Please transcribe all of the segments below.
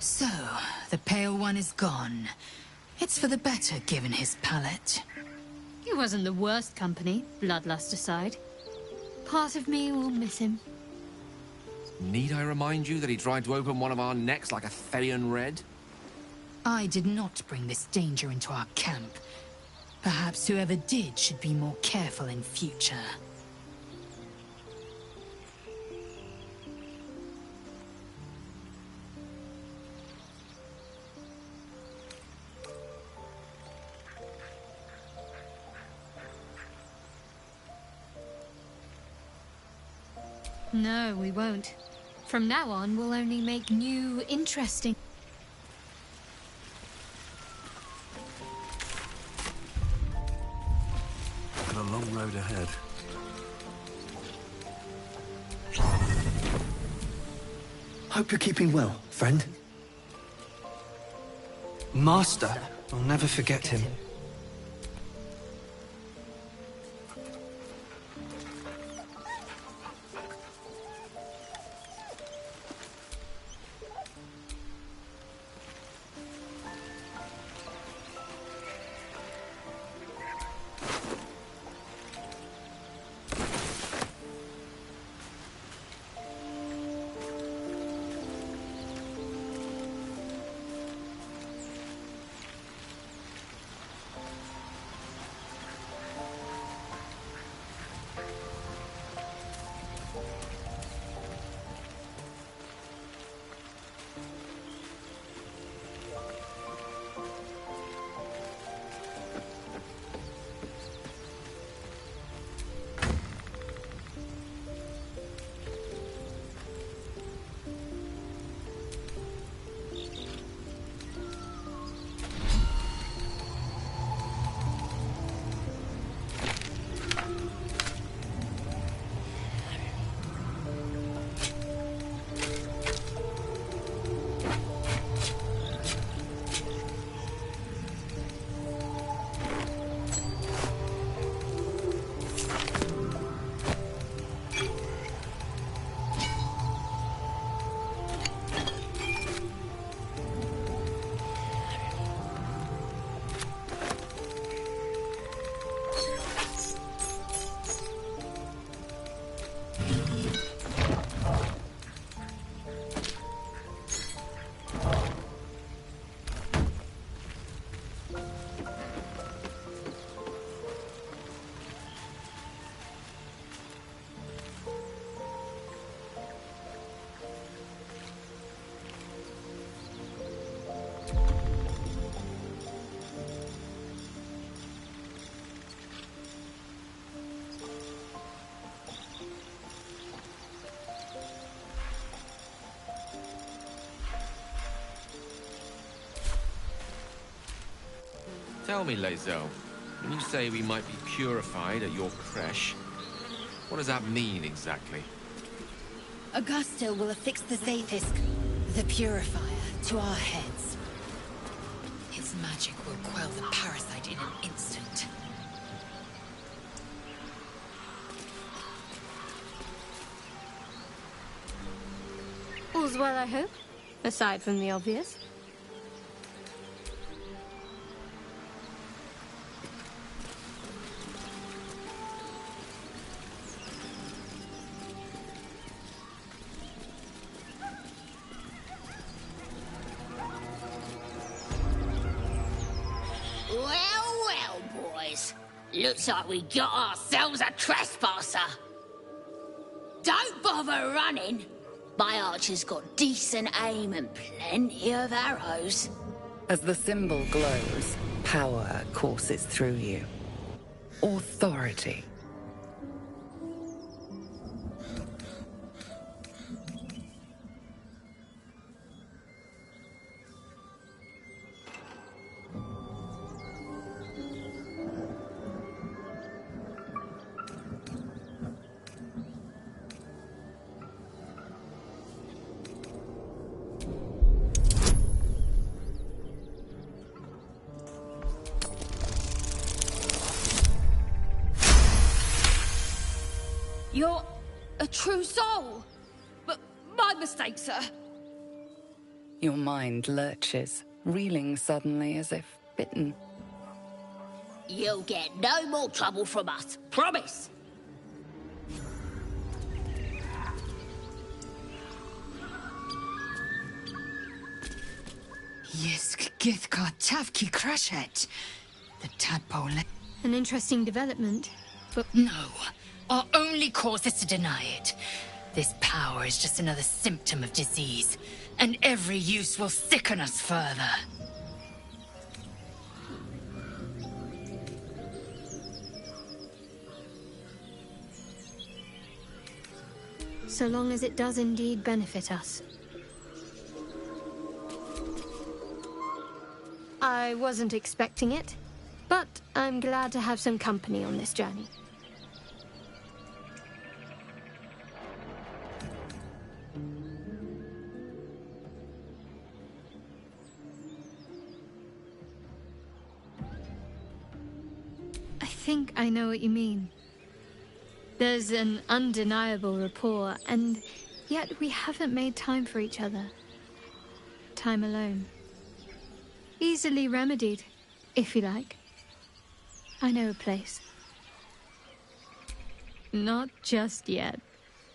So, the Pale One is gone. It's for the better, given his palate. He wasn't the worst company, bloodlust aside. Part of me will miss him. Need I remind you that he tried to open one of our necks like a Therian Red? I did not bring this danger into our camp. Perhaps whoever did should be more careful in future. No, we won't. From now on, we'll only make new, interesting... Got a long road ahead. Hope you're keeping well, friend. Master, I'll never forget him. Tell me, Lae'zel, when you say we might be purified at your creche, what does that mean exactly? Augustil will affix the Zaithisk, the Purifier, to our heads. His magic will quell the parasite in an instant. All's well, I hope, aside from the obvious. Looks like we got ourselves a trespasser. Don't bother running. My archer's got decent aim and plenty of arrows. As the symbol glows, power courses through you. Authority. You're a true soul. But my mistake, sir. Your mind lurches, reeling suddenly as if bitten. You'll get no more trouble from us, promise! Yisk Githkar Tavki Crashet. The tadpole. An interesting development, but No. Our only course is to deny it. This power is just another symptom of disease, and every use will sicken us further. so long as it does indeed benefit us. I wasn't expecting it, but I'm glad to have some company on this journey. I think I know what you mean. There's an undeniable rapport, and yet we haven't made time for each other. Time alone. Easily remedied, if you like. I know a place. Not just yet.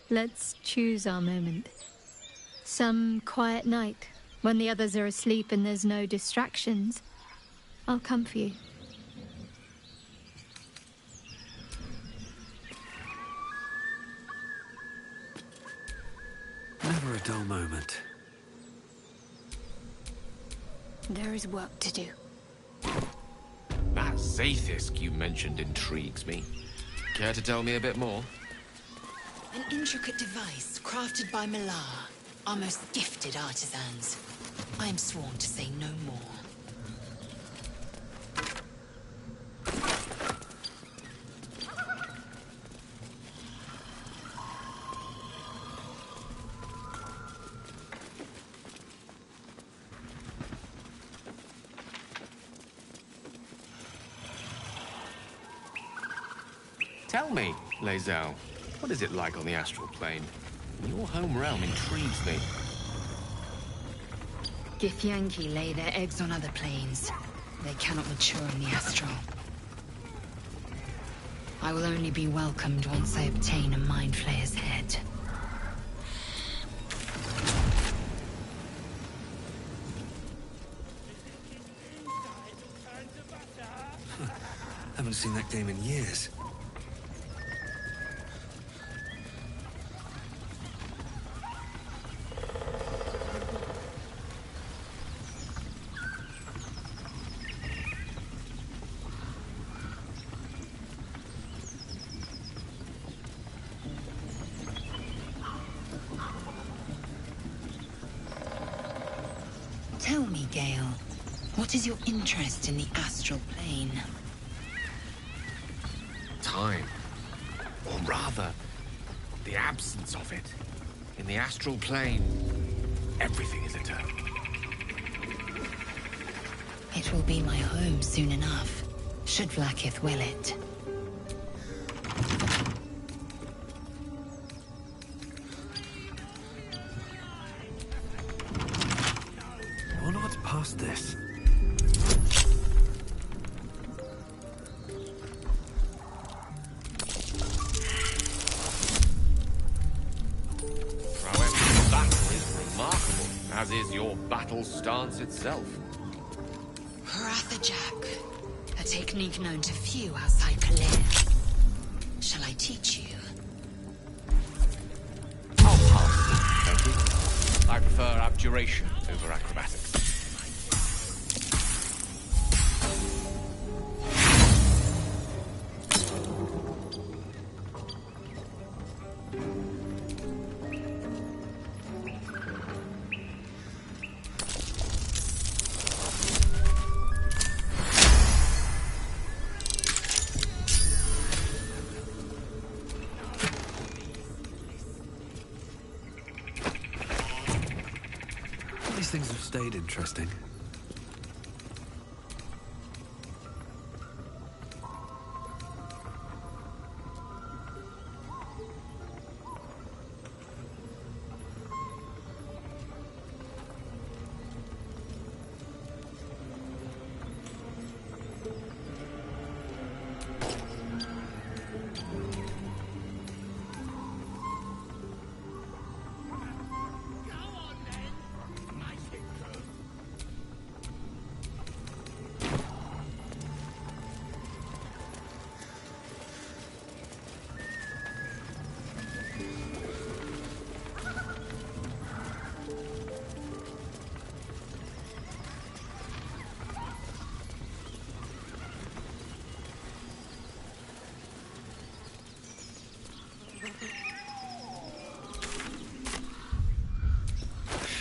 Let's choose our moment. Some quiet night, when the others are asleep and there's no distractions, I'll come for you. Never a dull moment. There is work to do. That Zaithisk you mentioned intrigues me. Care to tell me a bit more? An intricate device crafted by Malar, our most gifted artisans. I am sworn to say no more. Tell me, Lae'zel, what is it like on the astral plane? Your home realm intrigues me. Githyanki lay their eggs on other planes. They cannot mature in the astral. I will only be welcomed once I obtain a Mind Flayer's head. Haven't seen that game in years. Tell me, Gale, what is your interest in the astral plane? Time. Or rather, the absence of it. In the astral plane, everything is eternal. It will be my home soon enough, should Vlaakith will it. Or not past this. However, battle is remarkable, as is your battle stance itself. Rathajak, a technique known to few outside Kalair. Shall I teach you? I'll pass, thank you. I prefer abjuration over acrobatics. These things have stayed interesting.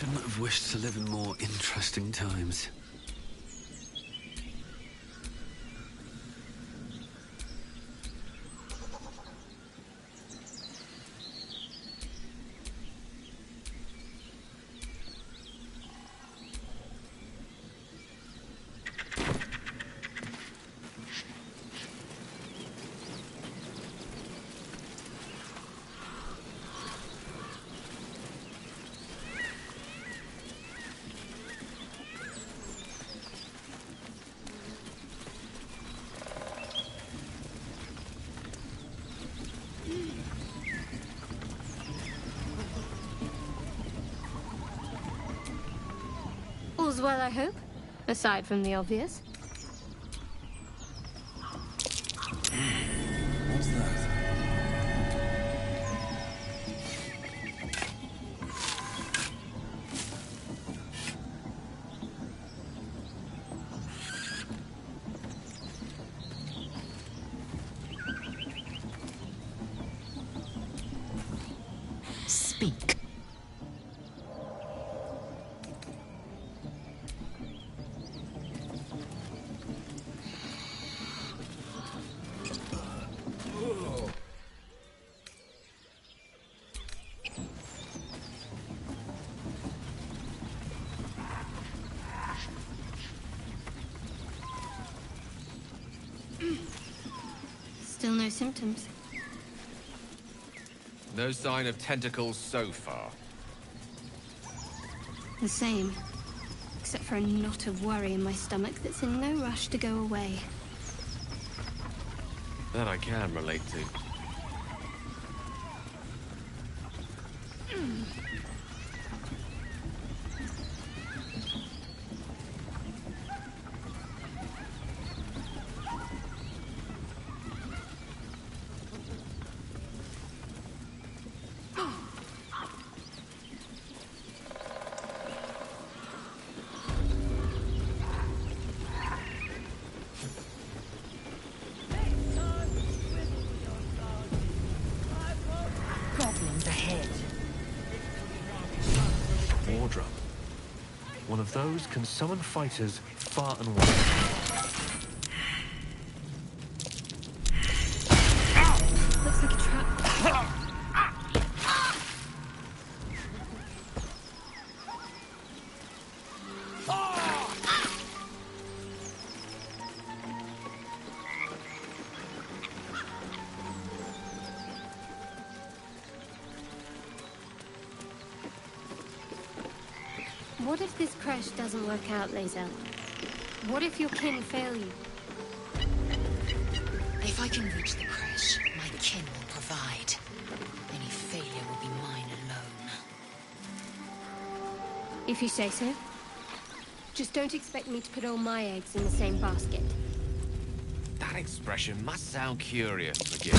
Couldn't have wished to live in more interesting times. All's well, I hope, aside from the obvious. What's that? Speak. Still no symptoms. No sign of tentacles so far. The same. Except for a knot of worry in my stomach that's in no rush to go away. That I can relate to. Goblins ahead. Wardrum. One of those can summon fighters far and wide. Looks like a trap. What if this crash doesn't work out, Lae'zel? What if your kin fail you? If I can reach the crash, my kin will provide. Any failure will be mine alone. If you say so. Just don't expect me to put all my eggs in the same basket. That expression must sound curious, McGee.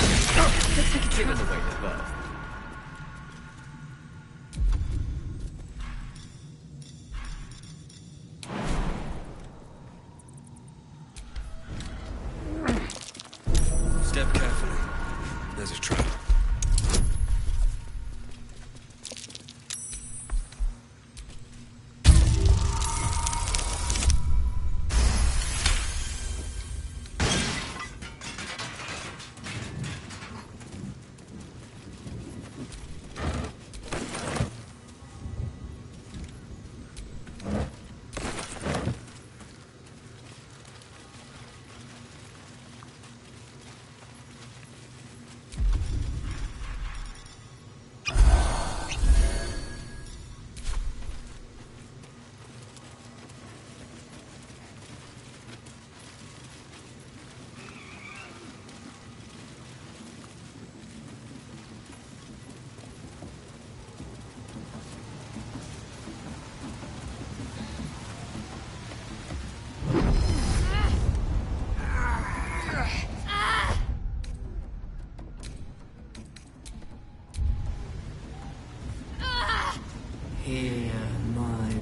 Looks like a Given the trap. way to birth. Step carefully. There's a trap.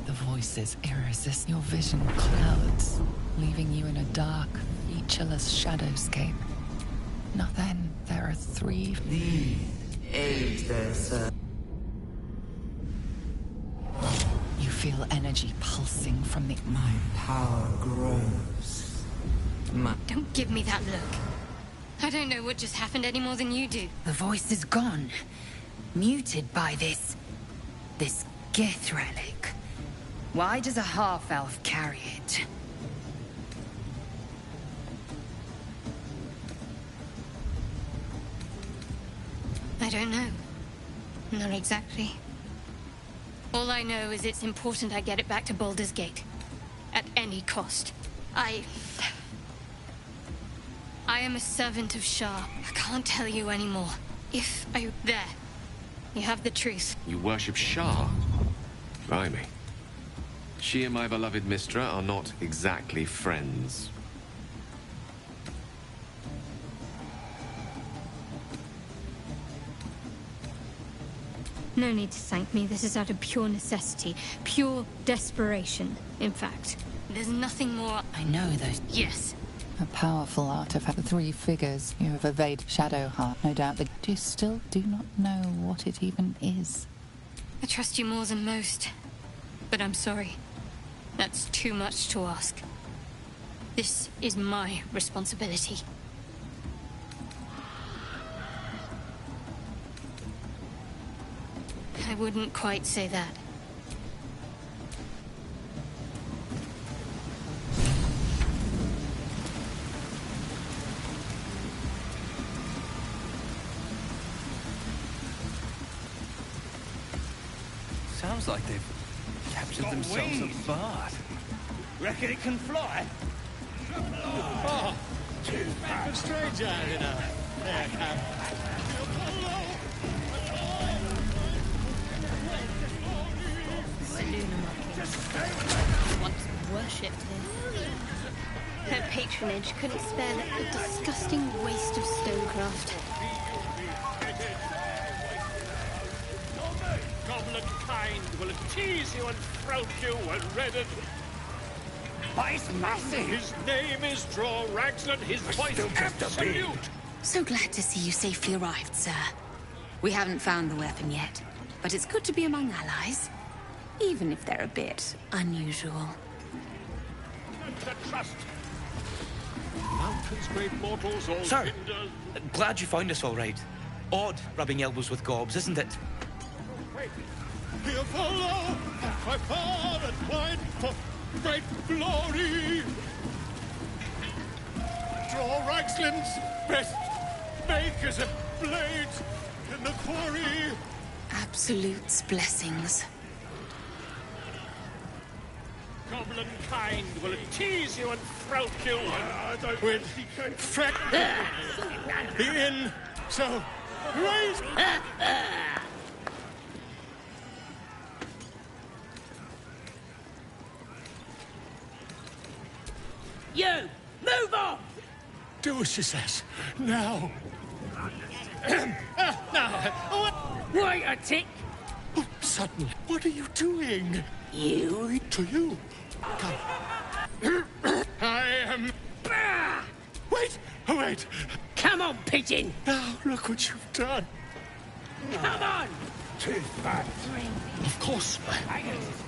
The voices irresistible. Your vision clouds, leaving you in a dark, featureless shadowscape. Now then, there are three. You feel energy pulsing from the... My power grows. Don't give me that look. I don't know what just happened any more than you do. The voice is gone. Muted by this Gith relic. Why does a half-elf carry it? I don't know. Not exactly. All I know is it's important I get it back to Baldurs Gate. At any cost. I am a servant of Shah. I can't tell you anymore. There. You have the truth. You worship Shah? Blimey. She and my beloved Mistra are not exactly friends. No need to thank me. This is out of pure necessity. Pure desperation, in fact. There's nothing more... I know those... Yes. A powerful artifact. The 3 figures you have evaded Shadowheart. No doubt that you still do not know what it even is. I trust you more than most. But I'm sorry. That's too much to ask. This is my responsibility. I wouldn't quite say that. Sounds like they've captured themselves a bard. Reckon it can fly? Oh, too bad. A stranger, you know. There, come. Once worshipped here. Her patronage couldn't spare the disgusting waste of stonecraft. Goblin kind will tease you and throat you and redden. But it's massive! His name is Draw Ragsland, his voice absolute! So glad to see you safely arrived, sir. We haven't found the weapon yet, but it's good to be among allies, even if they're a bit unusual. The trust. Mountains, great mortals, all Sir, hinders. glad you found us all right. Odd rubbing elbows with gobs, isn't it? Here follow my far and wide for great glory. Draw Ragsland's best makers of blades in the quarry. Absolute's blessings. Goblin kind will tease you and throat you with fret the inn. So raise. You! Move on! Do as she says. Now. Now. Wait a tick! Oh, suddenly. What are you doing? You? To you. Come. I am... Wait! Oh, wait! Come on, pigeon! Now, look what you've done. Come on! Too bad. Of course.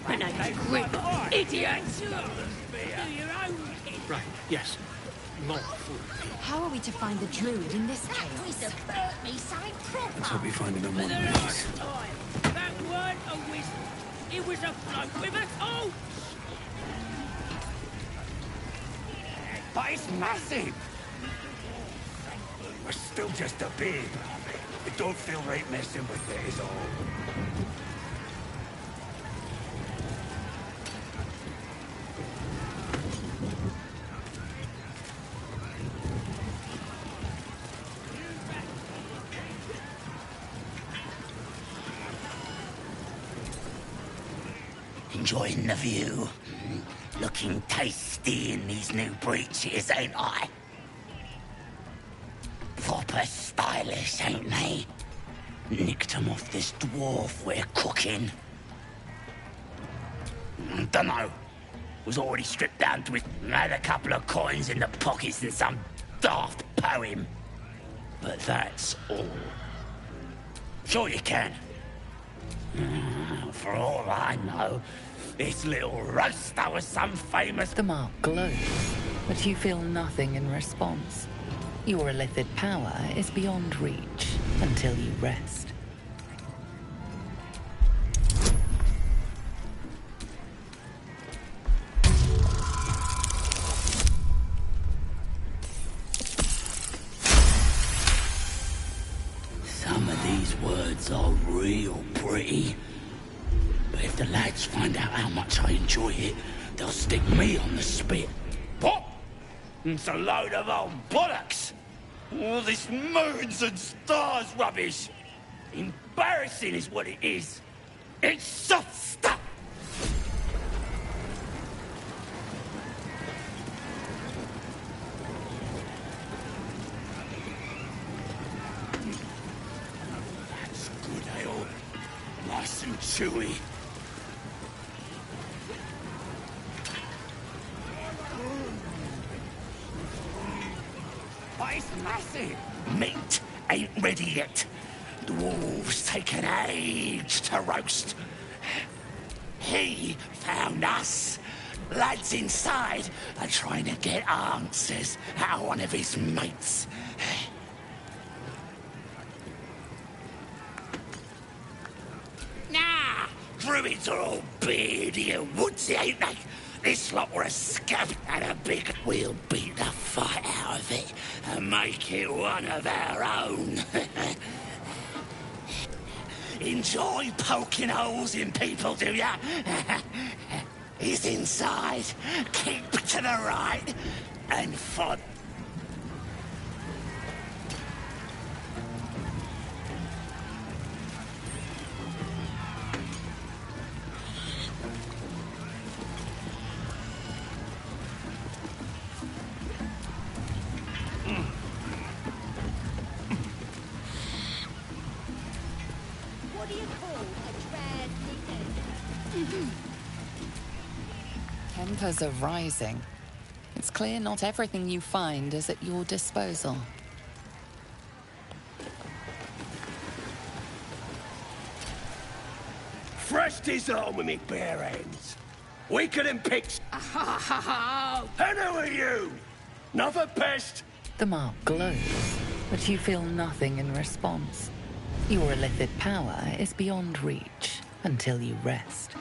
And I grip, idiots! Do your own thing. Right, yes. Not fool. How are we to find the druid in this That chaos? wizard burnt me so proper! Let's hope we find him in For one the piece. last time, that weren't a wizard. It was a bloke with a torch! But it's massive! We're still just a babe. It don't feel right messing with it, is all. Enjoying the view. Looking tasty in these new breeches, ain't I? Proper stylish, ain't they? Nicked 'em off this dwarf we're cooking. Dunno. Was already stripped down to it. Had a couple of coins in the pockets and some daft poem. But that's all. Sure you can. For all I know, This little roaster was some famous... The mark glows, but you feel nothing in response. Your illithid power is beyond reach until you rest. Some of these words are real pretty. But if the lads find out how much I enjoy it, they'll stick me on the spit. What? It's a load of old bollocks. All this moons and stars rubbish. Embarrassing is what it is. It's soft stuff. That's good ale. Nice and chewy. But it's massive. Meat ain't ready yet. The wolves take an age to roast. He found us. Lads inside are trying to get answers out of one of his mates. Nah, druids are all beardy and woodsy, ain't they? This lot were a scab and a big... We'll beat the fight out of it and make it one of our own. Enjoy poking holes in people, do ya? He's inside. Keep to the right and follow. Tempers are rising. It's clear not everything you find is at your disposal. Fresh disarm with me bare hands. Weaker than pigs. And who are you? Another pest? The mark glows, but you feel nothing in response. Your illithid power is beyond reach until you rest.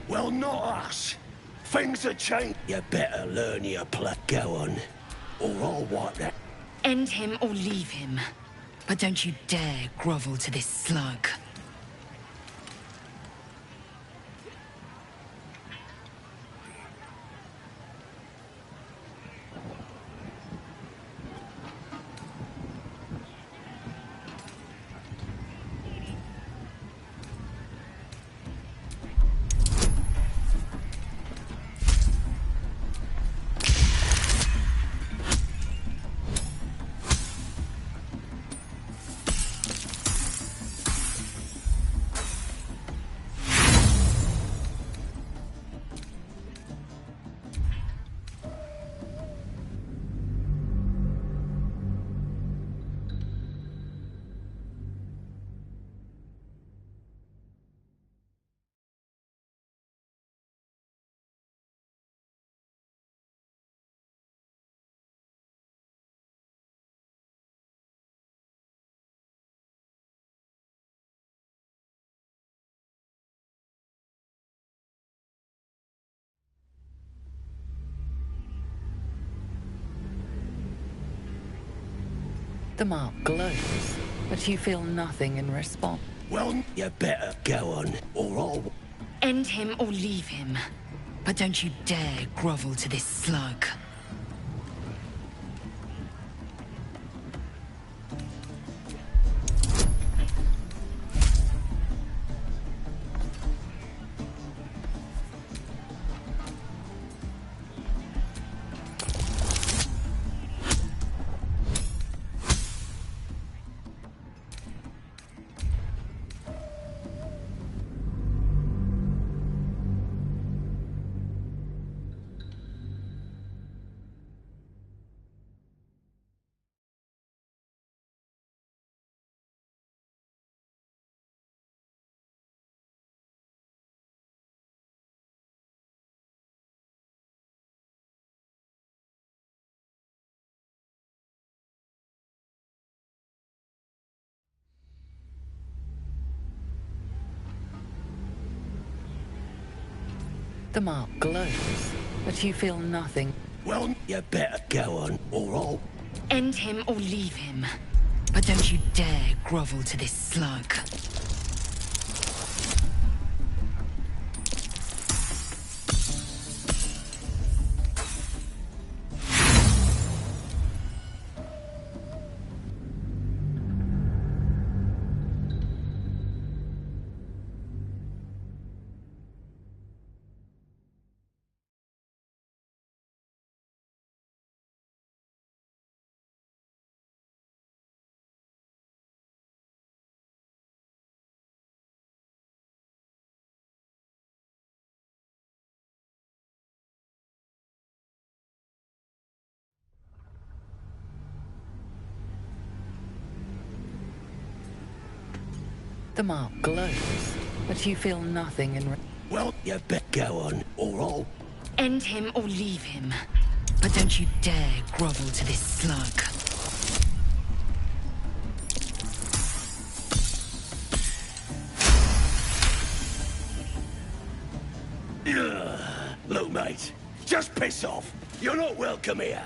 Well, not us. Things have changed. You better learn your play. Go on, or I'll wipe that. End him or leave him. But don't you dare grovel to this slug. The mark glows, but you feel nothing in response. Well, you better go on, or I'll... End him or leave him. But don't you dare grovel to this slug. The mark glows, but you feel nothing. Well, you better go on, or I'll... End him or leave him. But don't you dare grovel to this slug. The mark glows, but you feel nothing in... Well, you better go on, or I'll... End him or leave him. But don't you dare grovel to this slug. Look, mate, just piss off. You're not welcome here.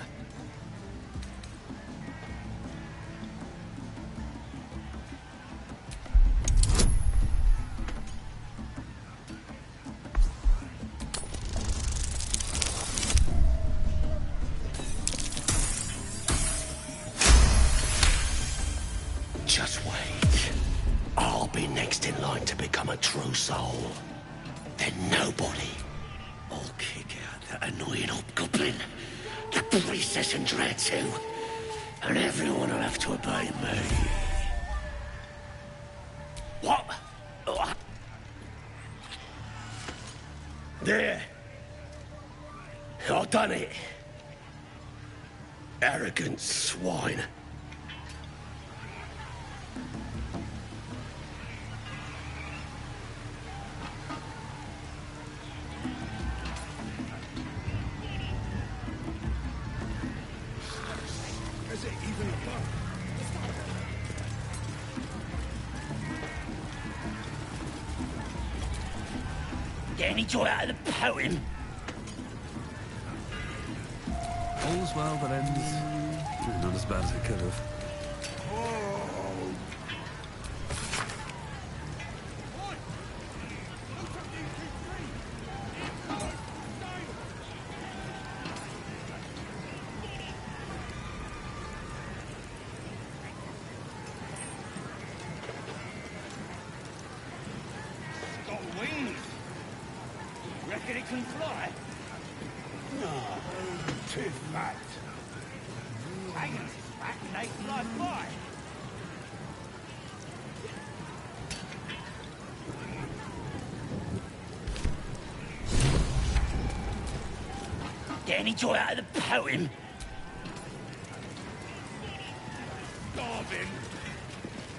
Just wait. I'll be next in line to become a true soul. Then nobody will kick out that annoying hobgoblin, the priestess and Dread too, and everyone will have to obey me. What? There. I've done it. Arrogant swine. Get any joy out of the poem? All's well that ends. Not as bad as it could have. Got wings. Reckon it can fly? No, too fat. Dragons is fat and they fly. Get any joy out of the poem? Starving.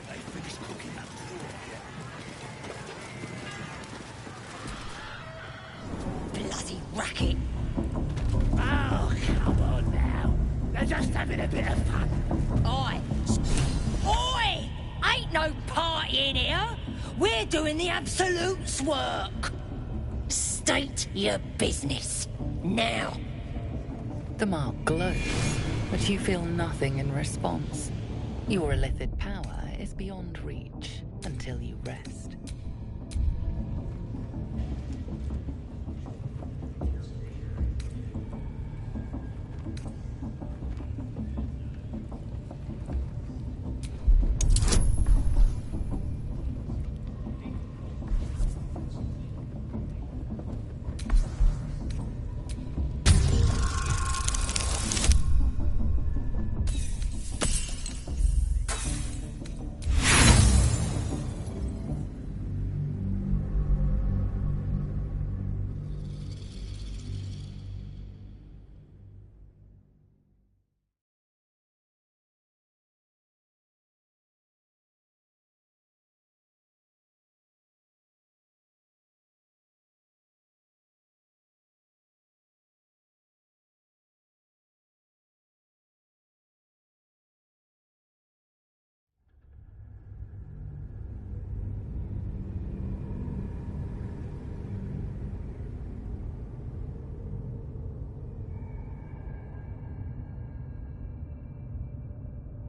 They finished cooking that food yet? Bloody racket. Oh, come on now. They're just having a bit of fun. Oi! Ain't no party in here. We're doing the Absolute's work. State your business. Now. The mark glows, but you feel nothing in response. Your illithid power is beyond reach until you rest.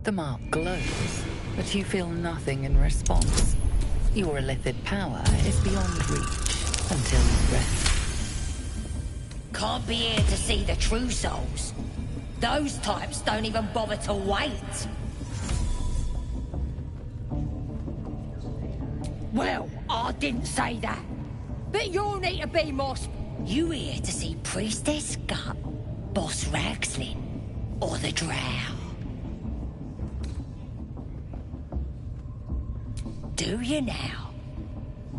The mark glows, but you feel nothing in response. Your illithid power is beyond reach until you rest. Can't be here to see the true souls. Those types don't even bother to wait. Well, I didn't say that. But you'll need to be more... You here to see Priestess Gut, Boss Ragslin, or the Drow? Do you now?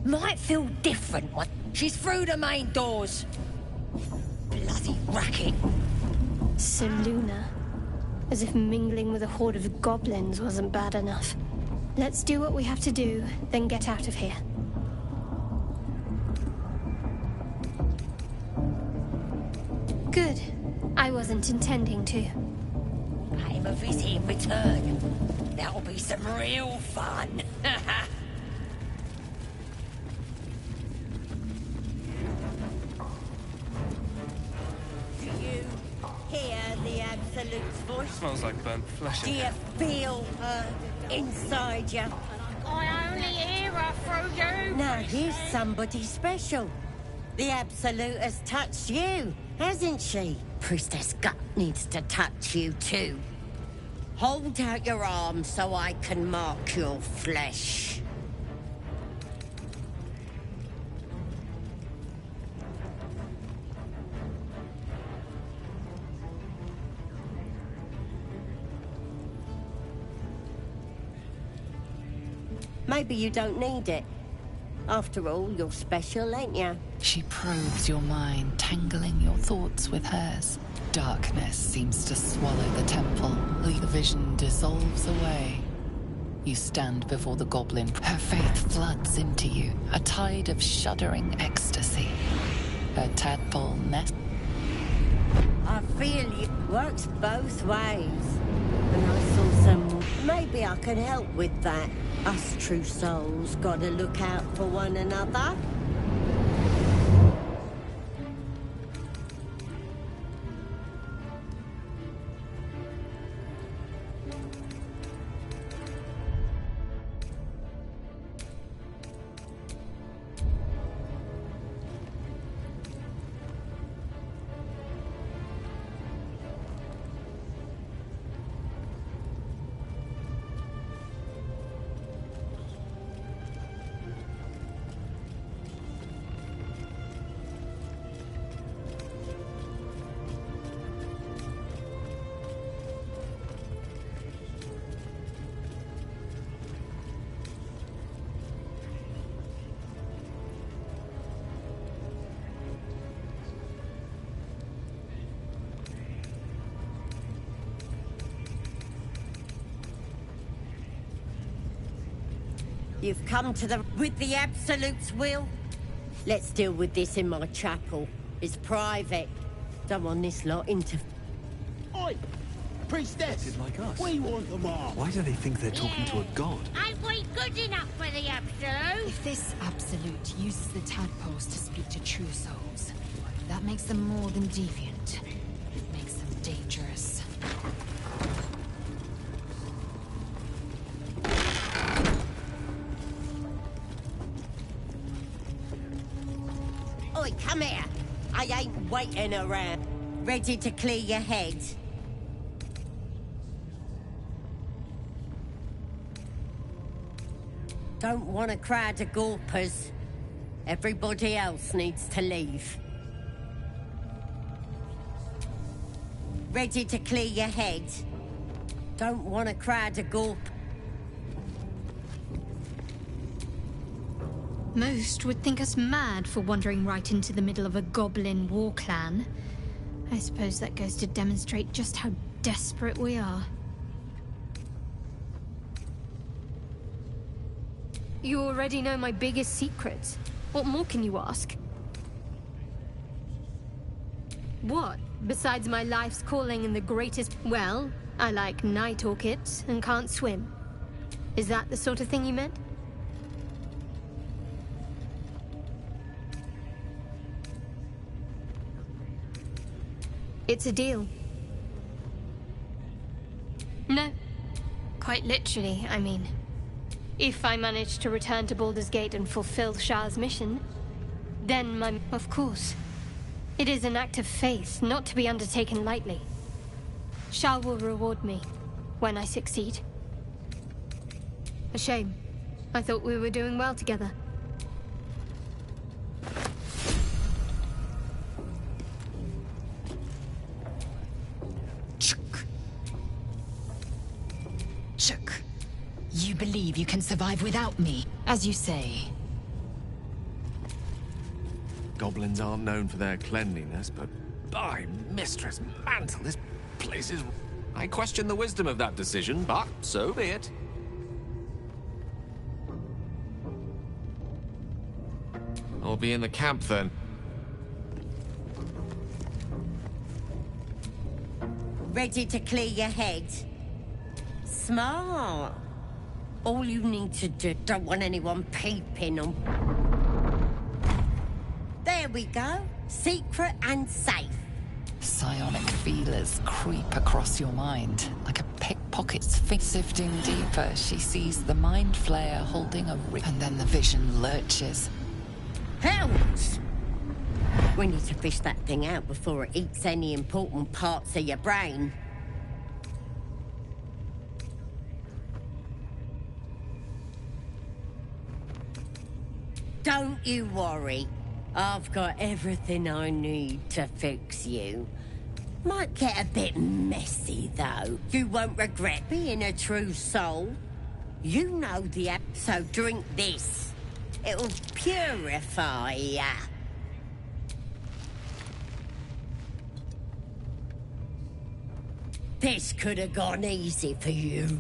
Might feel different when she's through the main doors. Bloody racket. Seluna. As if mingling with a horde of goblins wasn't bad enough. Let's do what we have to do, then get out of here. Good. I wasn't intending to. Pay him a visit in return. That'll be some real fun. Do you hear the Absolute's voice? Smells like burnt flesh. Do you feel her inside you? I only hear her through you. Now here's somebody special. The Absolute has touched you, hasn't she? Priestess Gut needs to touch you too. Hold out your arm so I can mark your flesh. Maybe you don't need it. After all, you're special, ain't you? She probes your mind, tangling your thoughts with hers. Darkness seems to swallow the temple. The vision dissolves away. You stand before the goblin. Her faith floods into you, a tide of shuddering ecstasy. Her tadpole nest. I feel it works both ways. And I saw some... Maybe I can help with that. Us true souls gotta look out for one another. You've come to with the Absolute's will? Let's deal with this in my chapel. It's private. Don't want this lot Oi! Priestess! Acted like us. We want them all. Why do they think they're talking to a god? Ain't we good enough for the Absolute? If this Absolute uses the tadpoles to speak to true souls, that makes them more than deviant. It makes them dangerous. Oi, come here. I ain't waiting around. Ready to clear your head? Don't want a crowd of gawpers. Everybody else needs to leave. Ready to clear your head? Don't want a crowd of gawp. Most would think us mad for wandering right into the middle of a goblin war clan. I suppose that goes to demonstrate just how desperate we are. You already know my biggest secrets. What more can you ask? What? Besides my life's calling and the greatest... Well, I like night orchids and can't swim. Is that the sort of thing you meant? It's a deal. No, Quite literally, I mean. If I manage to return to Baldur's Gate and fulfill Shah's mission, then of course. It is an act of faith, not to be undertaken lightly. Shah will reward me when I succeed. A shame. I thought we were doing well together. Chuk. You believe you can survive without me, as you say. Goblins aren't known for their cleanliness, but by Mistress Mantle, this place is... I question the wisdom of that decision, but so be it. I'll be in the camp then. Ready to clear your head? Smart. All you need to do, don't want anyone peeping on. There we go. Secret and safe. Psionic feelers creep across your mind, like a pickpocket's sifting deeper. She sees the mind flayer holding a ring, and then the vision lurches. Hells! We need to fish that thing out before it eats any important parts of your brain. Don't you worry. I've got everything I need to fix you. Might get a bit messy, though. You won't regret being a true soul. You know the app, so drink this. It'll purify ya. This could have gone easy for you.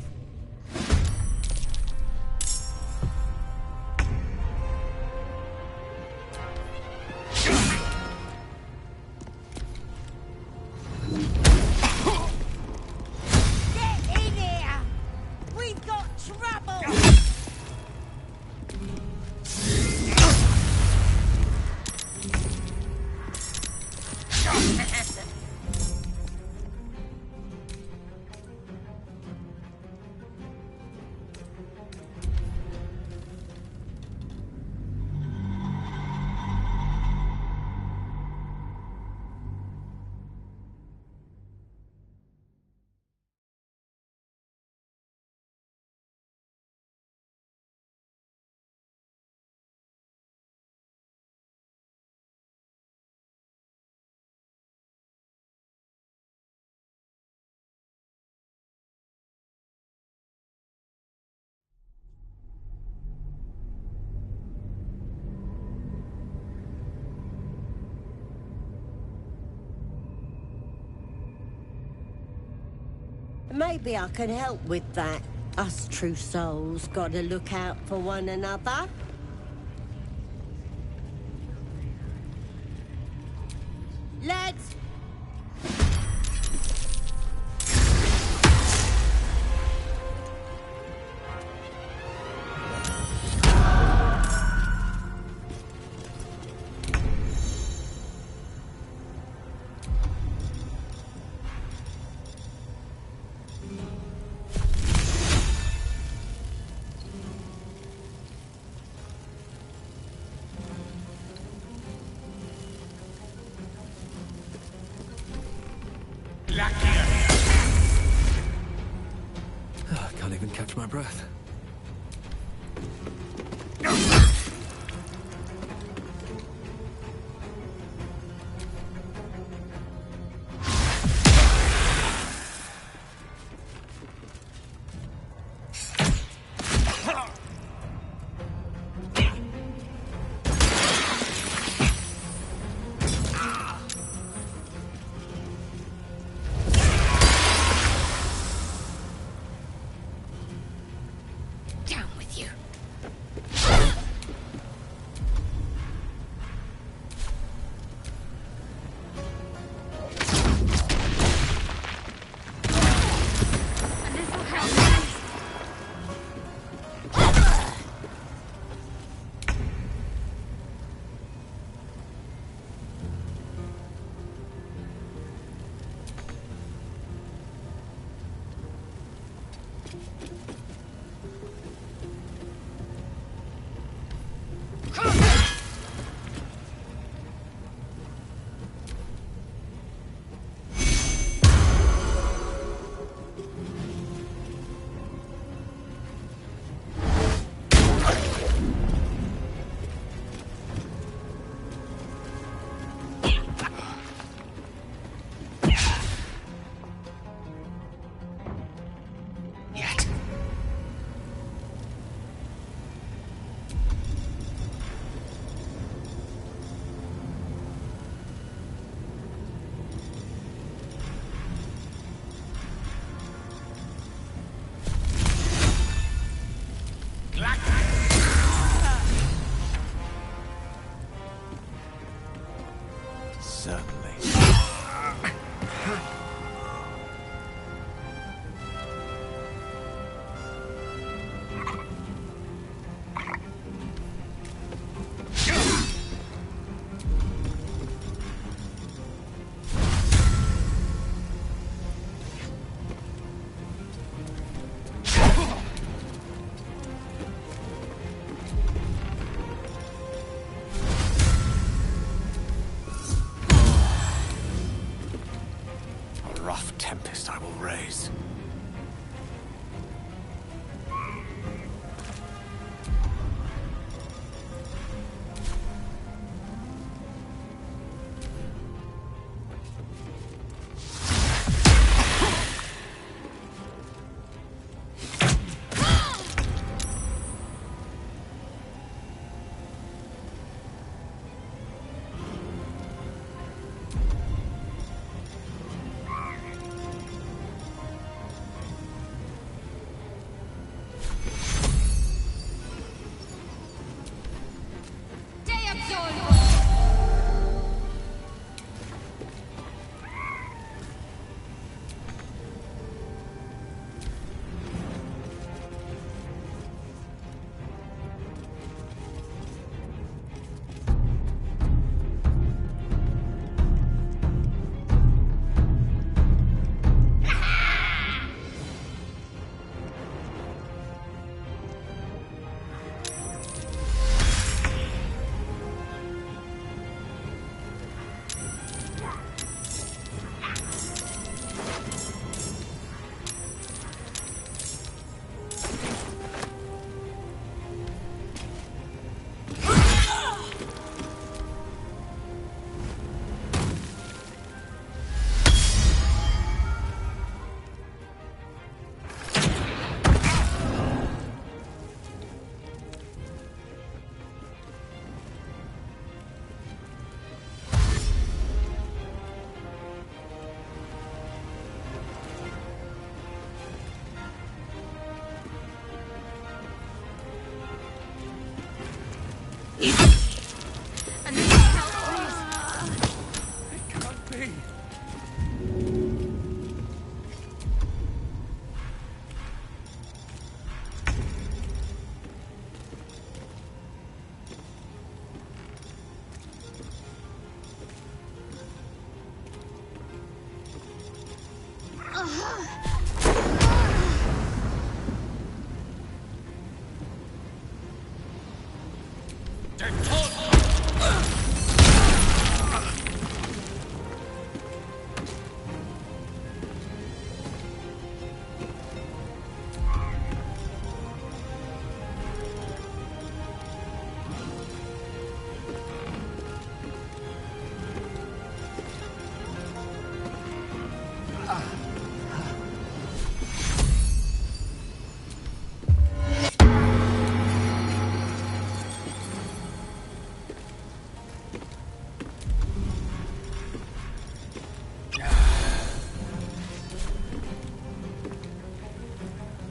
Maybe I can help with that. Us true souls gotta look out for one another. Lads! I can't even catch my breath. Tempest I will raise.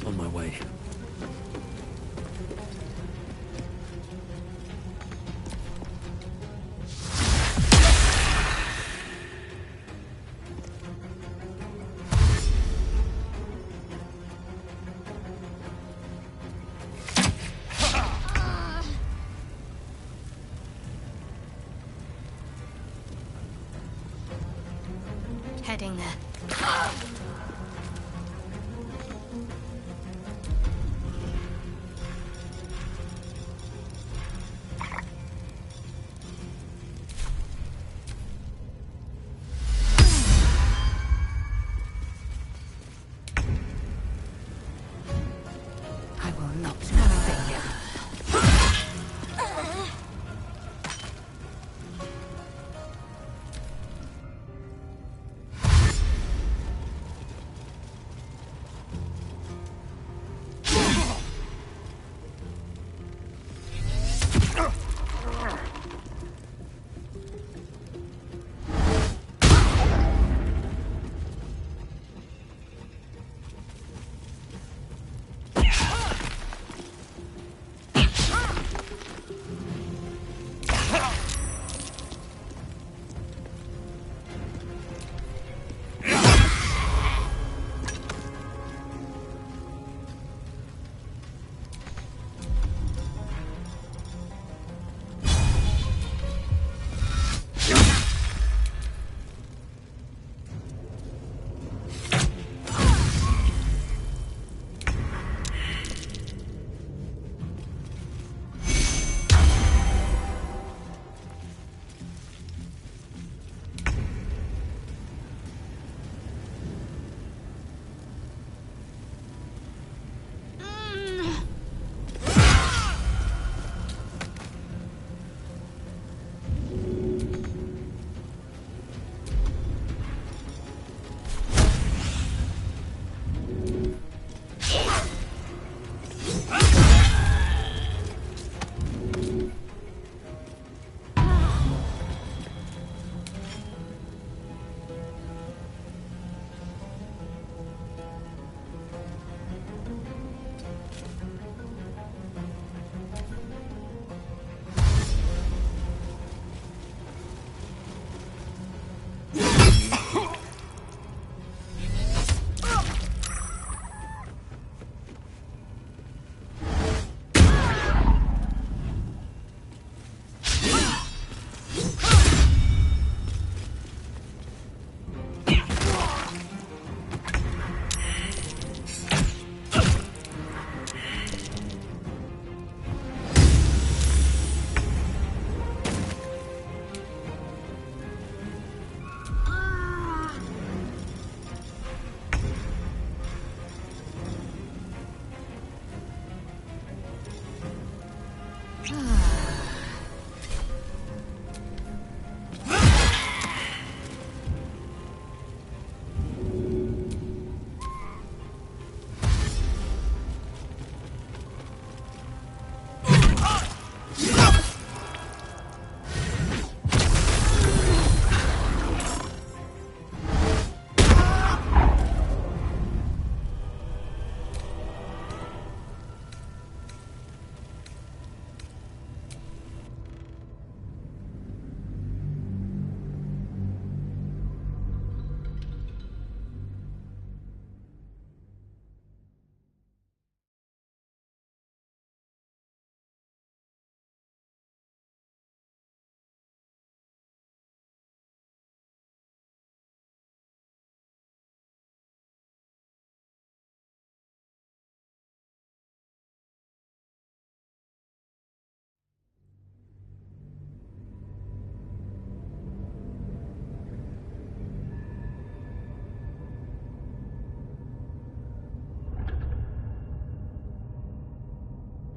On my way. Heading there.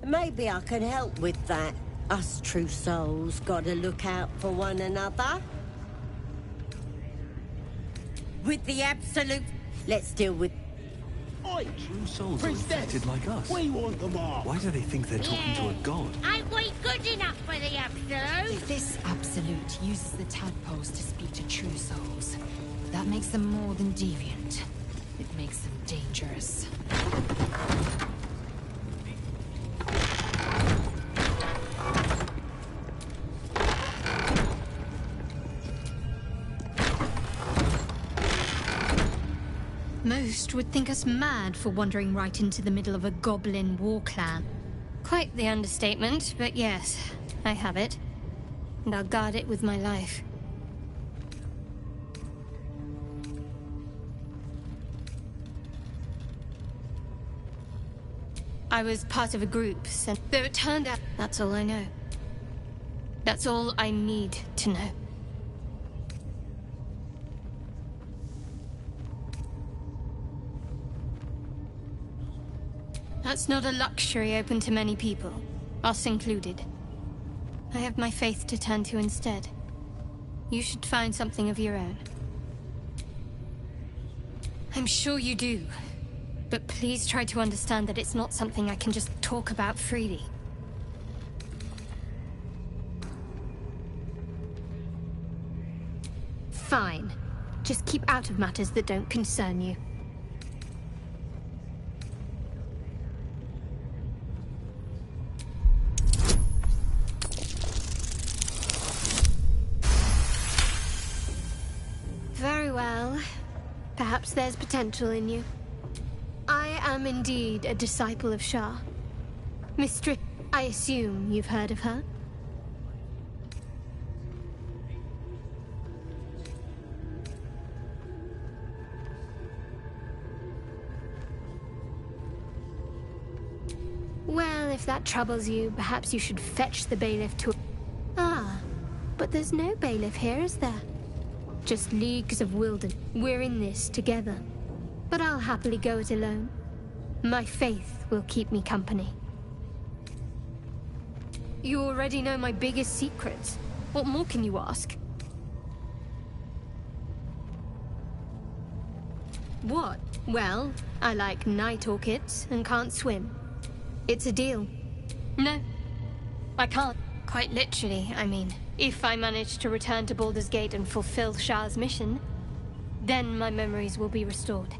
Maybe I can help with that. Us true souls gotta look out for one another. With the absolute... Let's deal with... Oi, True souls are Priestess, infected like us. we want them all. Why do they think they're talking to a god? Ain't we good enough for the Absolute? If this Absolute uses the tadpoles to speak to true souls, that makes them more than deviant. It makes them dangerous. Most would think us mad for wandering right into the middle of a goblin war clan. Quite the understatement, but yes, I have it. And I'll guard it with my life. I was part of a group, and though it turned out, that's all I know. That's all I need to know. That's not a luxury open to many people, us included. I have my faith to turn to instead. You should find something of your own. I'm sure you do, but please try to understand that it's not something I can just talk about freely. Fine. Just keep out of matters that don't concern you. Very well. Perhaps there's potential in you. I am indeed a disciple of Shah. Mistress, I assume you've heard of her? Well, if that troubles you, perhaps you should fetch the bailiff to... Ah, but there's no bailiff here, is there? Just leagues of wilderness. We're in this together. But I'll happily go it alone. My faith will keep me company. You already know my biggest secrets. What more can you ask? What? Well, I like night orchids and can't swim. It's a deal. No, I can't. Quite literally, I mean. If I manage to return to Baldurs Gate and fulfill Shah's mission, then my memories will be restored.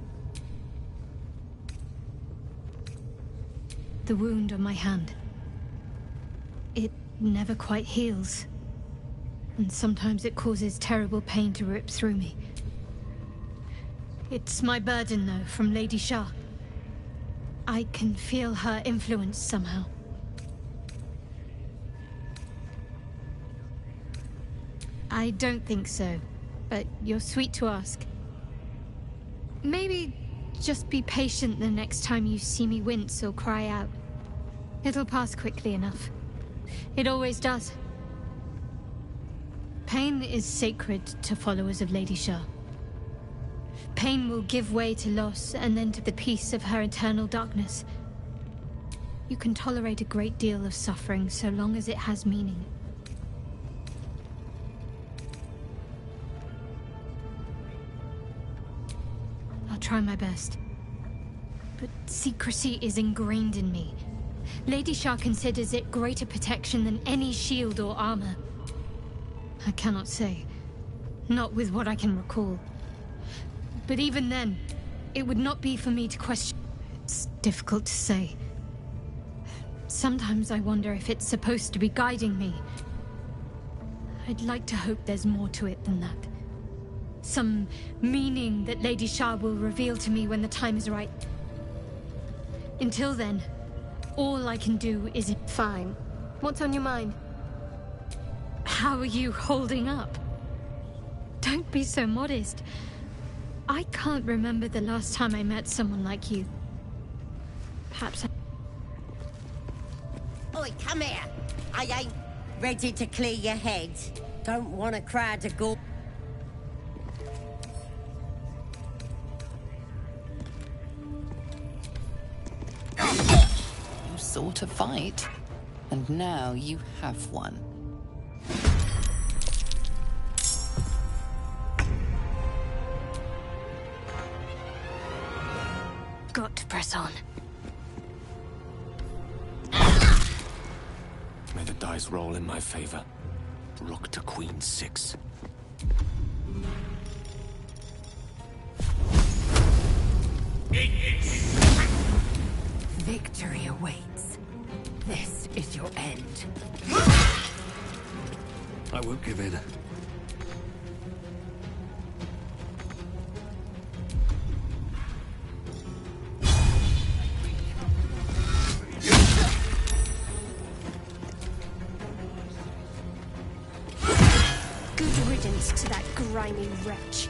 The wound on my hand. It never quite heals. And sometimes it causes terrible pain to rip through me. It's my burden, though, from Lady Shah. I can feel her influence somehow. I don't think so, but you're sweet to ask. Maybe just be patient the next time you see me wince or cry out. It'll pass quickly enough. It always does. Pain is sacred to followers of Lady Shah. Pain will give way to loss and then to the peace of her eternal darkness. You can tolerate a great deal of suffering so long as it has meaning. I'll try my best. But secrecy is ingrained in me. Lady Shah considers it greater protection than any shield or armor. I cannot say. Not with what I can recall. But even then, it would not be for me to question. It's difficult to say. Sometimes I wonder if it's supposed to be guiding me. I'd like to hope there's more to it than that. Some meaning that Lady Shah will reveal to me when the time is right. Until then, all I can do is... Fine. What's on your mind? How are you holding up? Don't be so modest. I can't remember the last time I met someone like you. Perhaps Oi, come here. I ain't ready to clear your head. Don't want a crowd to go... sought a fight, and now you have one. Got to press on. May the dice roll in my favor. Rook to queen 6. Victory awaits. This is your end. I won't give in. Good riddance to that grimy wretch.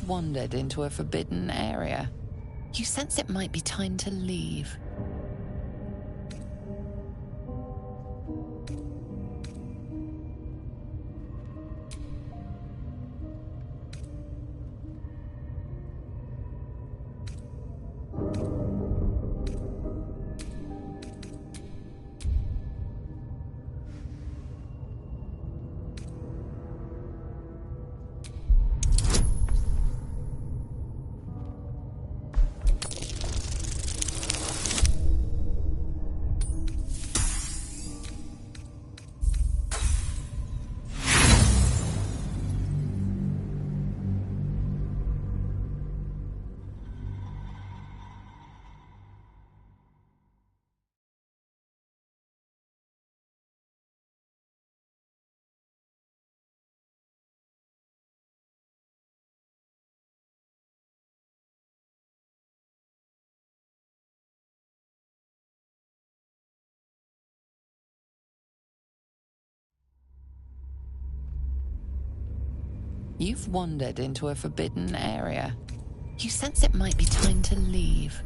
Wandered into a forbidden area. You sense it might be time to leave. You've wandered into a forbidden area. You sense it might be time to leave.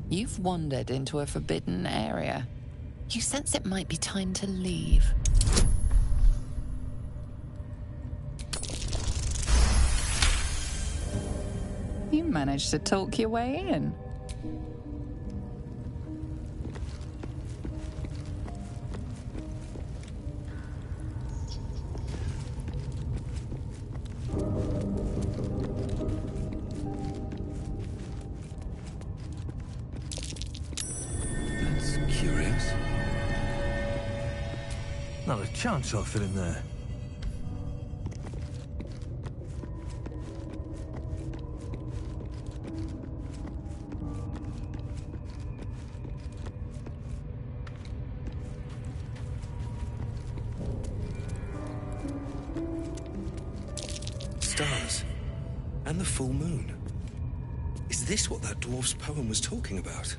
You've wandered into a forbidden area. You sense it might be time to leave. managed to talk your way in. That's curious. Not a chance I'll fit in there. Stars. And the full moon. Is this what that dwarf's poem was talking about?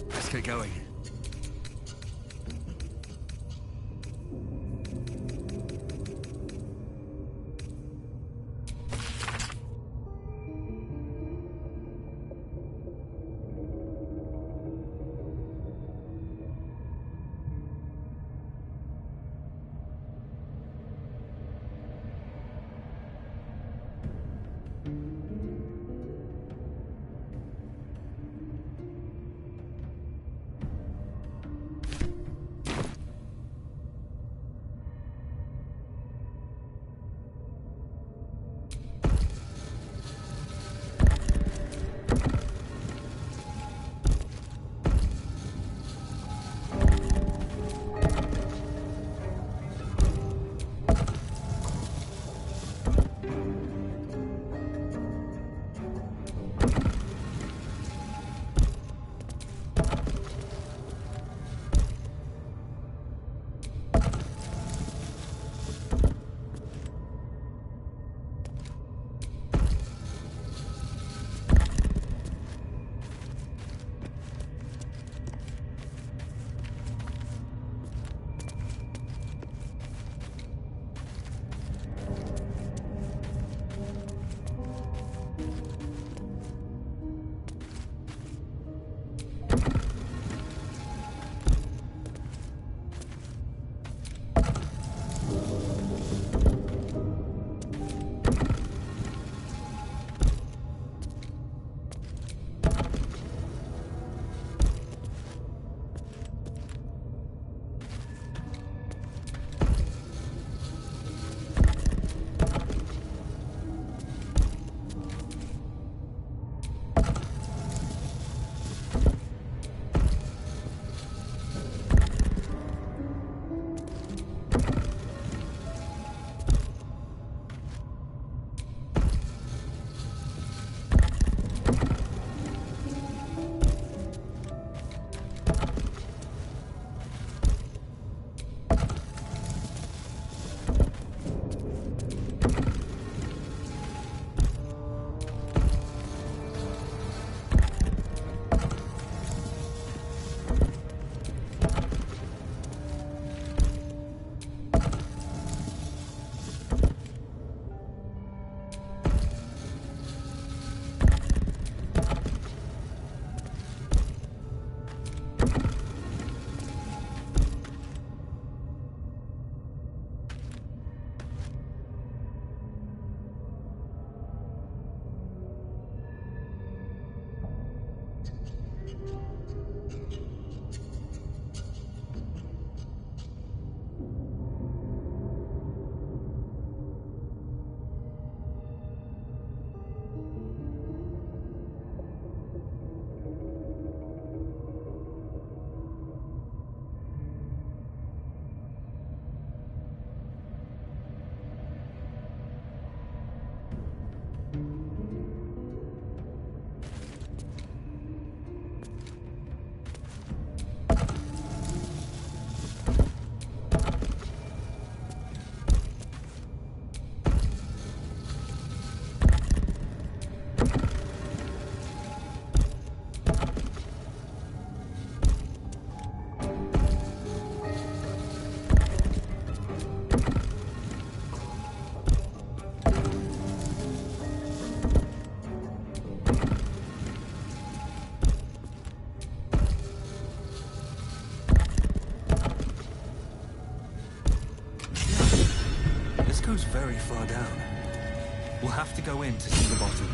Let's get going. very far down. We'll have to go in to see the bottom.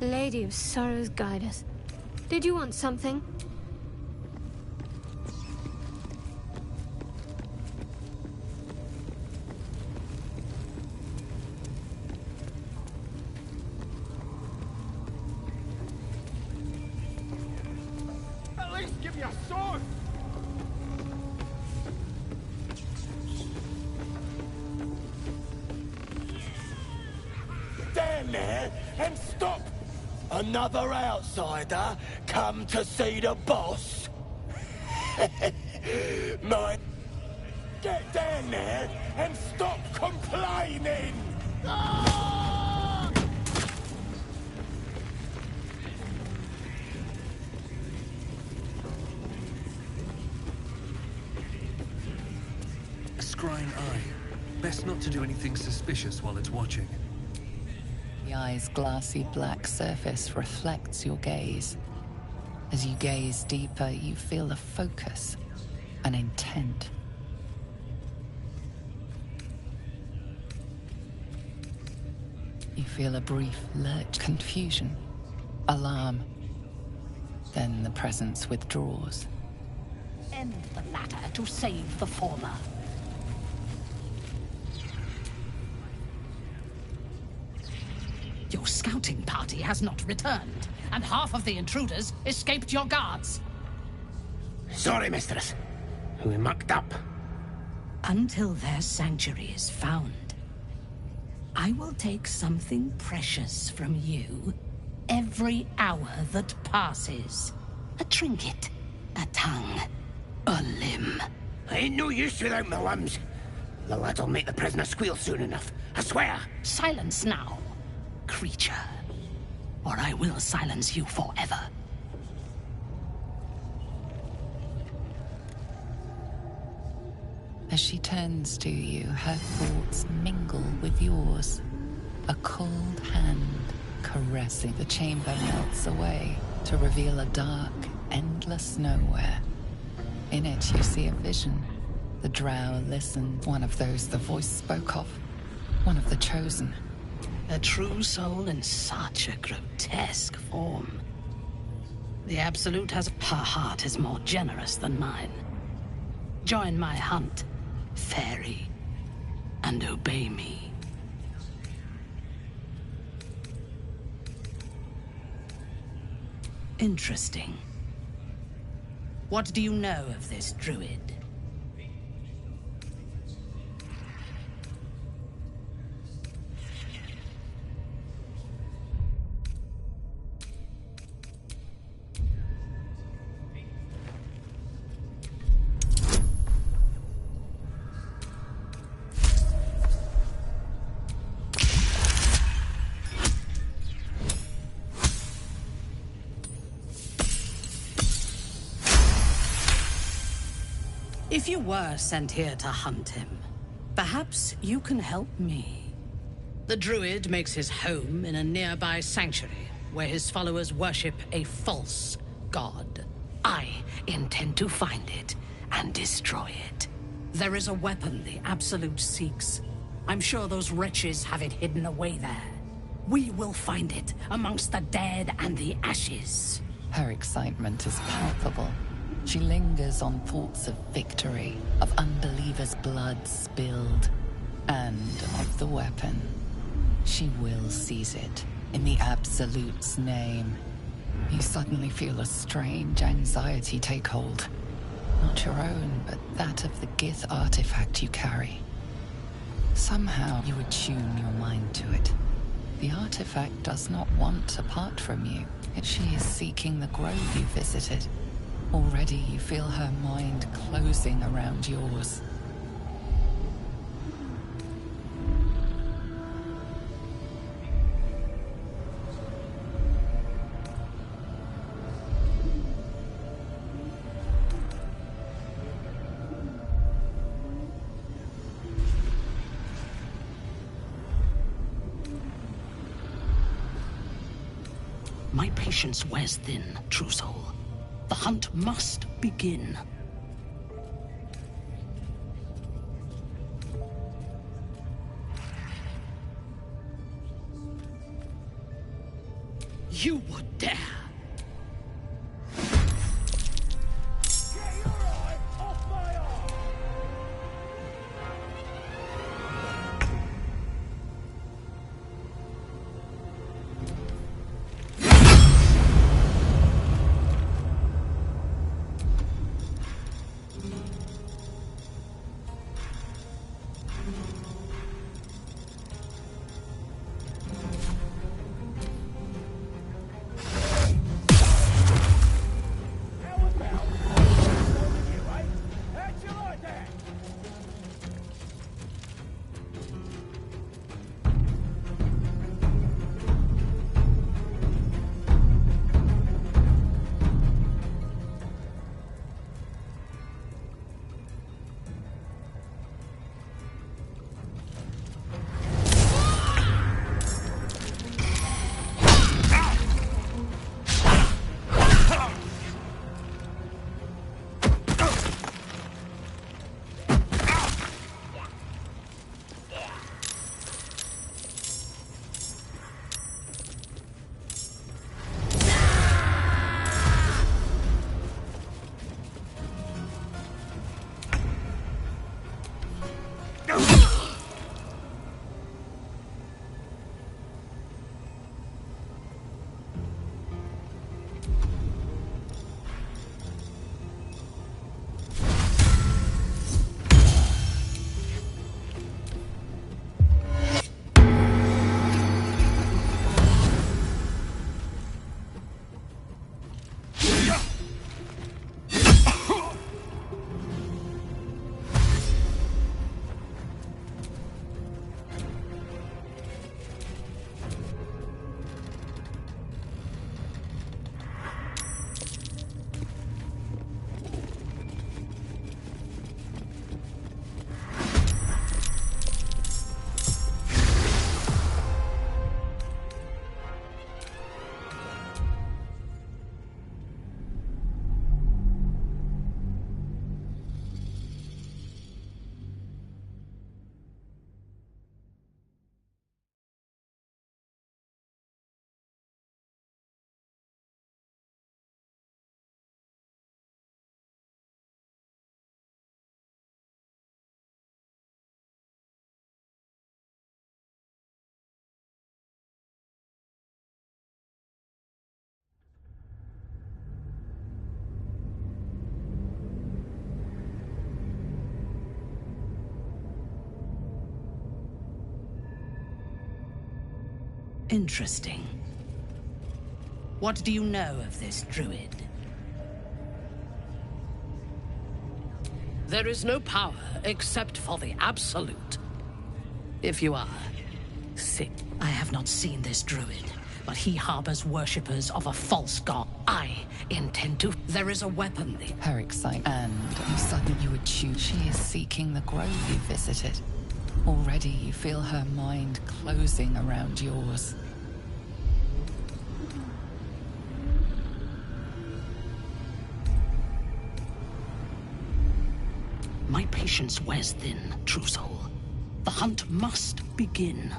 Lady of Sorrows, guide us. Did you want something? At least give me a sword! Stand there and stop! Another outsider come to see the boss? My... Get down there and stop complaining! Ah! A scrying eye. Best not to do anything suspicious while it's watching. The eye's glassy black surface reflects your gaze. As you gaze deeper, you feel a focus, an intent. You feel a brief lurch, confusion, alarm. Then the presence withdraws. End the latter to save the former. Your scouting party has not returned, and half of the intruders escaped your guards. Sorry, mistress. We mucked up. Until their sanctuary is found, I will take something precious from you every hour that passes. A trinket, a tongue, a limb. I ain't no use without my limbs. The lad'll make the prisoner squeal soon enough, I swear. Silence now, creature, or I will silence you forever. As she turns to you, her thoughts mingle with yours. A cold hand caressing the chamber melts away to reveal a dark, endless nowhere. In it, you see a vision. The drow listen, one of those the voice spoke of, one of the chosen. A true soul in such a grotesque form. The Absolute has... Her heart is more generous than mine. Join my hunt, fairy, and obey me. Interesting. What do you know of this druid? If you were sent here to hunt him, perhaps you can help me. The druid makes his home in a nearby sanctuary where his followers worship a false god. I intend to find it and destroy it. There is a weapon the Absolute seeks. I'm sure those wretches have it hidden away there. We will find it amongst the dead and the ashes. Her excitement is palpable. She lingers on thoughts of victory, of unbelievers' blood spilled, and of the weapon. She will seize it, in the Absolute's name. You suddenly feel a strange anxiety take hold. Not your own, but that of the Gith artifact you carry. Somehow you attune your mind to it. The artifact does not want to part from you, yet she is seeking the grove you visited. Already you feel her mind closing around yours. My patience wears thin, true soul. The hunt must begin. You would dare! Interesting. What do you know of this druid? There is no power except for the Absolute. If you are sick, I have not seen this druid, but he harbors worshippers of a false god. I intend to. There is a weapon. Her excitement, and suddenly you attune. She is seeking the grove you visited. Already you feel her mind closing around yours. My patience wears thin, true soul. The hunt must begin.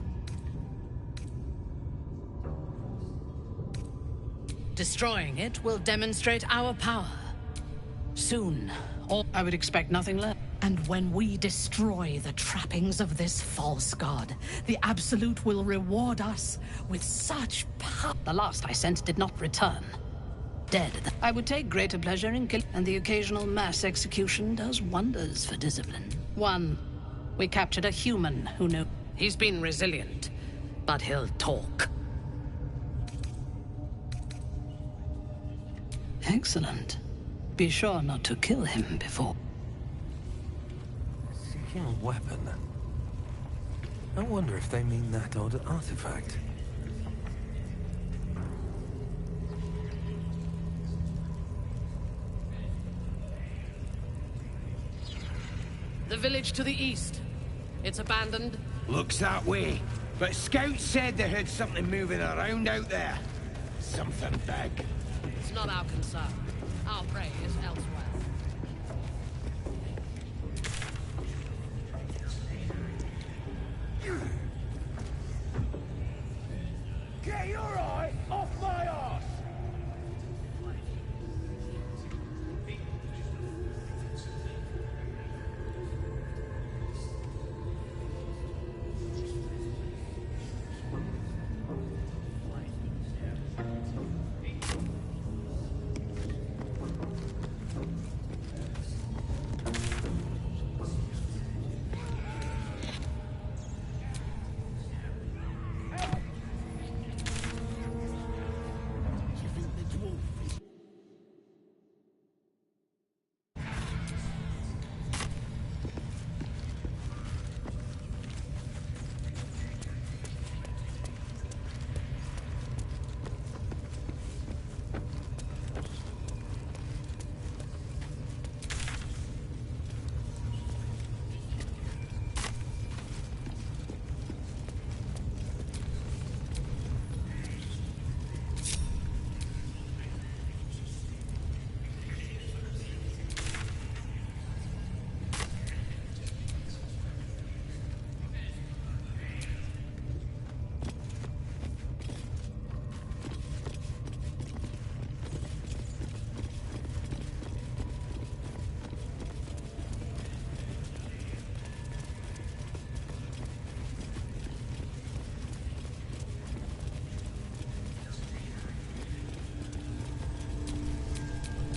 Destroying it will demonstrate our power. Soon, I would expect nothing less. And when we destroy the trappings of this false god, the Absolute will reward us with such power. The last I sent did not return. Dead. I would take greater pleasure in killing, and the occasional mass execution does wonders for discipline. We captured a human who knew. He's been resilient, but he'll talk. Excellent. Be sure not to kill him before. Seeking a weapon. I wonder if they mean that odd artifact. The village to the east. It's abandoned. Looks that way. But scouts said they heard something moving around out there. Something big. It's not our concern. Our prey is elsewhere. Get your eye off my arse!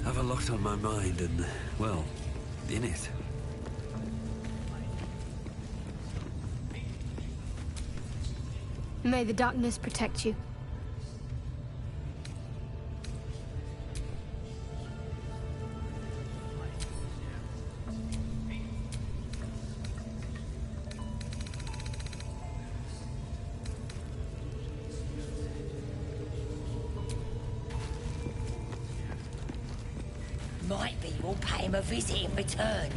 Have a lot on my mind and, well, in it. May the darkness protect you. Might be we'll pay him a visit in return.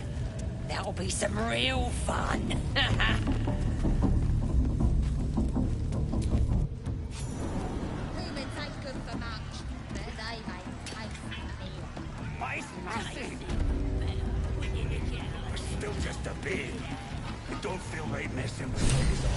That'll be some real fun. Humans ain't good for much, but they make taste meal. But it's massive! It's still just a bit. It don't feel right messing with it all.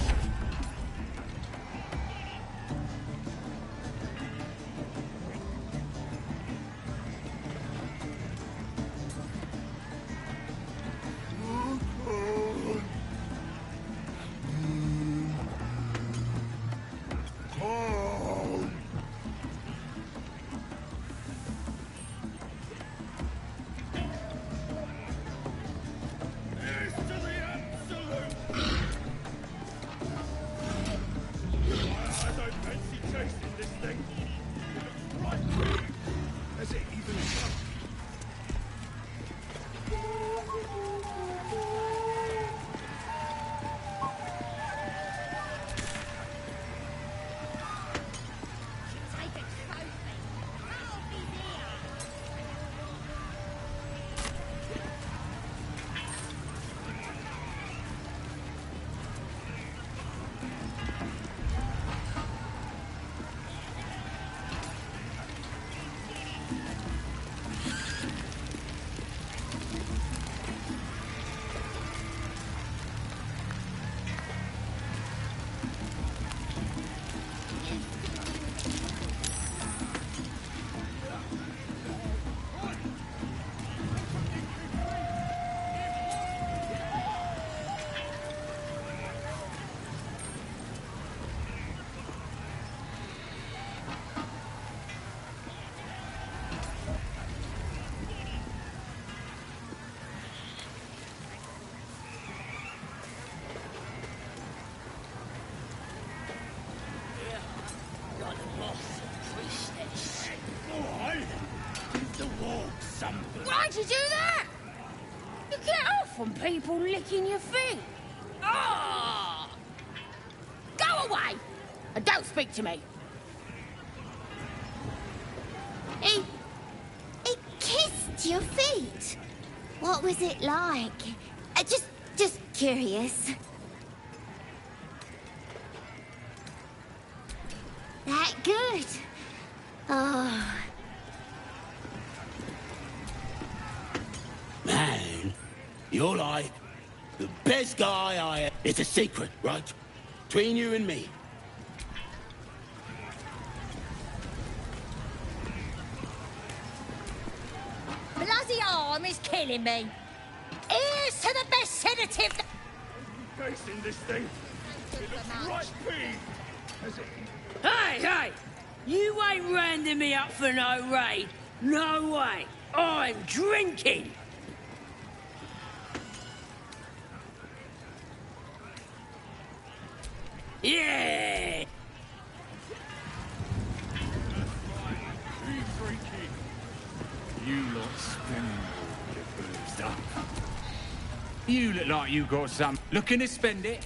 from people licking your feet. Ah! Go away! And don't speak to me. He kissed your feet. What was it like? Just curious. That good? Oh. Man, you're like the best guy I... It's a secret, right? Between you and me. Bloody arm is killing me. Here's to the best sedative... Facing this thing. It looks right big. Hey! You ain't rounding me up for no raid. No way. I'm drinking. Yeah! Who's drinking? You lot spending your boozed up. You look like you got some. Looking to spend it?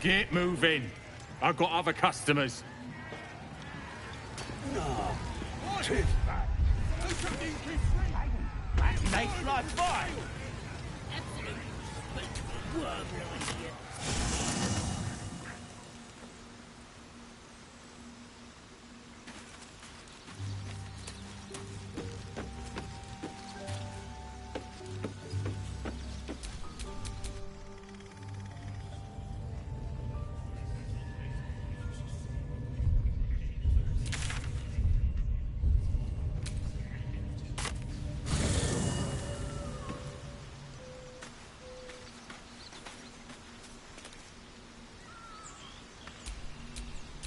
Get moving. I've got other customers. No. What is that? Makes life fine.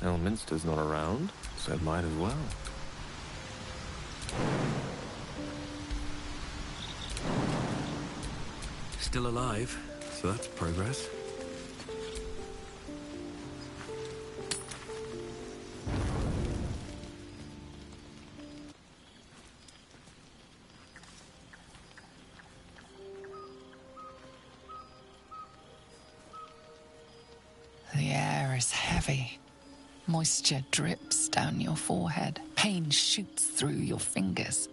Elminster's not around, so might as well. Still alive, so that's progress. The air is heavy. Moisture drips down your forehead. Pain shoots through your fingers.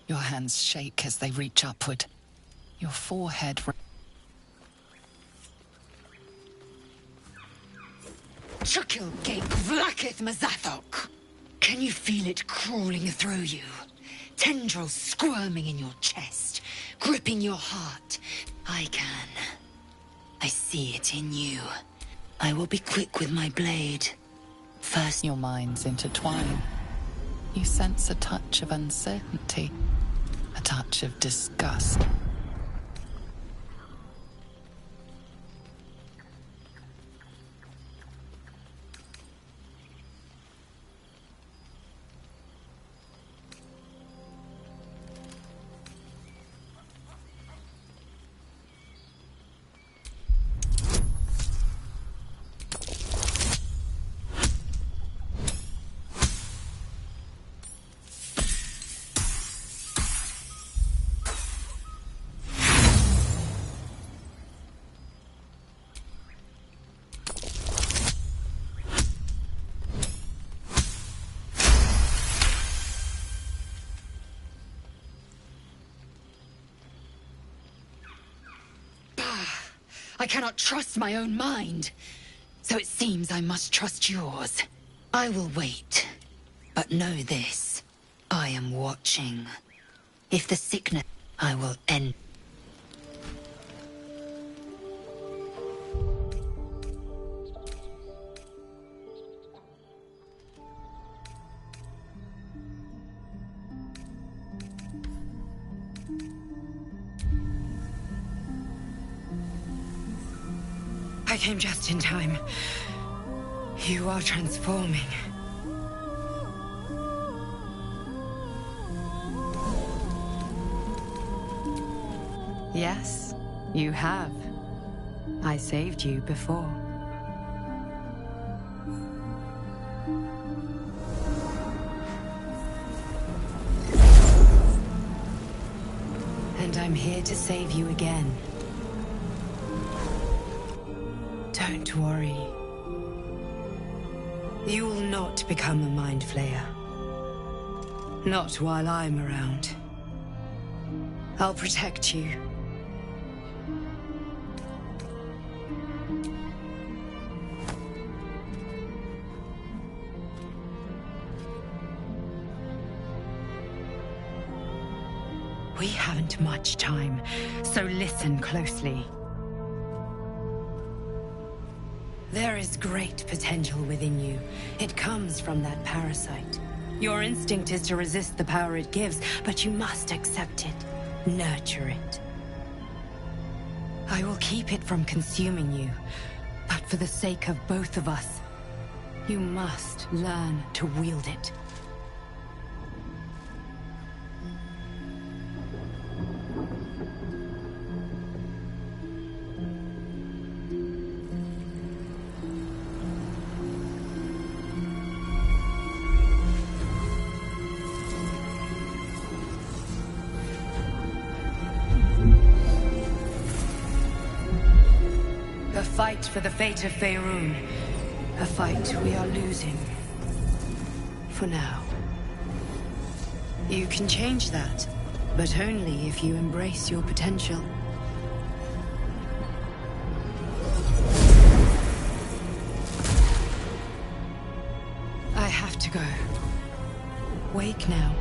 Your hands shake as they reach upward. Your forehead... Chukil Gate Vlakith Mazathok! Can you feel it crawling through you? Tendrils squirming in your chest, gripping your heart. I can. I see it in you. I will be quick with my blade. First, your minds intertwine. You sense a touch of uncertainty, a touch of disgust. I cannot trust my own mind. So it seems I must trust yours. I will wait. But know this. I am watching. If the sickness, I will end. I came just in time. You are transforming. Yes, you have. I saved you before. And I'm here to save you again. Don't worry. You will not become a Mind Flayer. Not while I'm around. I'll protect you. We haven't much time, so listen closely. There is great potential within you. It comes from that parasite. Your instinct is to resist the power it gives, but you must accept it. Nurture it. I will keep it from consuming you, but for the sake of both of us, you must learn to wield it. fight for the fate of Faerun. A fight we are losing. For now. You can change that, but only if you embrace your potential. I have to go. Wake now.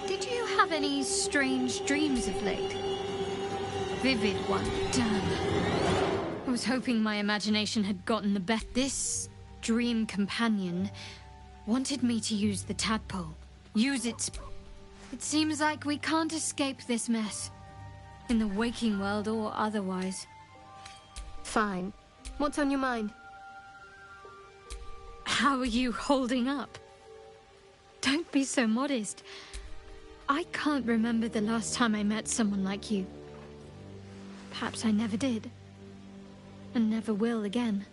Did you have any strange dreams of late? Vivid one, damn. I was hoping my imagination had gotten the best. This dream companion wanted me to use the tadpole. Use its... It seems like we can't escape this mess. In the waking world or otherwise. Fine. What's on your mind? How are you holding up? Don't be so modest. I can't remember the last time I met someone like you. Perhaps I never did. And never will again.